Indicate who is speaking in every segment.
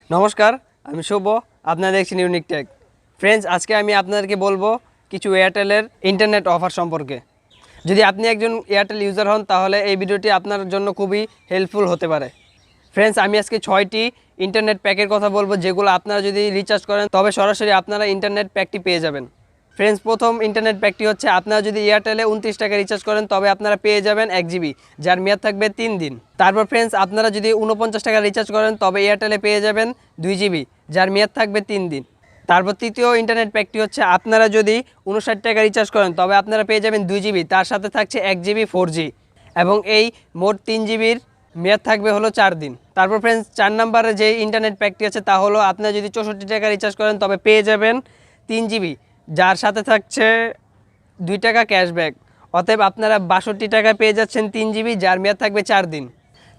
Speaker 1: নমস্কার, আমি শুভ। আপনারা দেখছেন ইউনিক টেক। ফ্রেন্ডস, আজকে আমি আপনাদেরকে বলবো কিছু এয়ারটেলের ইন্টারনেট অফার সম্পর্কে। যদি আপনি একজন এয়ারটেল ইউজার হন তাহলে এই ভিডিওটি আপনার জন্য খুবই হেল্পফুল হতে পারে। ফ্রেন্ডস, আমি আজকে 6টি ইন্টারনেট প্যাকের কথা বলবো, যেগুলো আপনারা যদি রিচার্জ করেন তবে সরাসরি আপনারা ইন্টারনেট প্যাকটি পেয়ে যাবেন। ফ্রেন্ডস, প্রথম ইন্টারনেট প্যাকটি হচ্ছে, আপনারা যদি এয়ারটেলে 29 টাকা রিচার্জ করেন তবে আপনারা পেয়ে যাবেন 1 জিবি, যার মেয়াদ থাকবে 3 দিন। তারপর ফ্রেন্ডস, আপনারা যদি 49 টাকা রিচার্জ করেন তবে এয়ারটেলে পেয়ে যাবেন 2 জিবি, যার মেয়াদ থাকবে 3 দিন। তারপর তৃতীয় ইন্টারনেট প্যাকটি হচ্ছে, আপনারা যদি 59 টাকা রিচার্জ করেন তবে আপনারা পেয়ে যাবেন 2 জিবি, তার সাথে থাকছে 1 জিবি 4G, এবং এই মোট 3 জিবির মেয়াদ থাকবে হলো 4 দিন। তারপর ফ্রেন্ডস, 4 নম্বরে যে ইন্টারনেট প্যাকটি আছে তা হলো, আপনারা যদি 64 টাকা রিচার্জ করেন তবে পেয়ে যাবেন 3 জিবি, যার সাথে থাকছে 2 টাকা ক্যাশব্যাক। অতএব আপনারা 62 টাকায় পেয়ে যাচ্ছেন 3 জিবি, যার মেয়াদ থাকবে 4 দিন।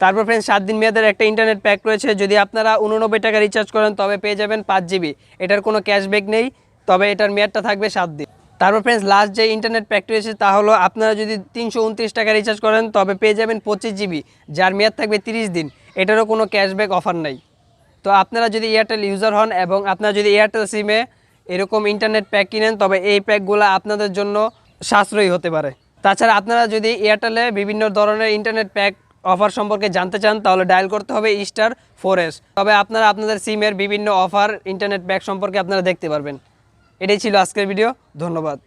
Speaker 1: তারপর ফ্রেন্ডস, 7 দিন মেয়াদের একটা ইন্টারনেট প্যাক রয়েছে, যদি আপনারা 89 টাকা রিচার্জ করেন তবে পেয়ে যাবেন 5 জিবি। এটার কোনো ক্যাশব্যাক নেই, তবে এটার মেয়াদটা থাকবে 7 দিন। তারপর ফ্রেন্ডস, লাস্ট যে ইন্টারনেট প্যাকটি রয়েছে তা হলো, আপনারা যদি 329 টাকা রিচার্জ করেন তবে পেয়ে যাবেন 25 জিবি, যার মেয়াদ থাকবে 30 দিন। এটারও কোনো ক্যাশব্যাক অফার নাই। তো আপনারা যদি এয়ারটেল ইউজার হন এবং আপনারা যদি এয়ারটেল সিমে এরকম ইন্টারনেট প্যাক কিনেন তবে এই প্যাকগুলো আপনাদের জন্য সাশ্রয়ী হতে পারে। তাছাড়া আপনারা যদি এয়ারটেলে বিভিন্ন ধরনের ইন্টারনেট প্যাক অফার সম্পর্কে জানতে চান তাহলে ডায়াল করতে হবে *4S। তবে আপনারা আপনাদের সিমের বিভিন্ন অফার ইন্টারনেট প্যাক সম্পর্কে আপনারা দেখতে পারবেন। এটাই ছিল আজকের ভিডিও। ধন্যবাদ।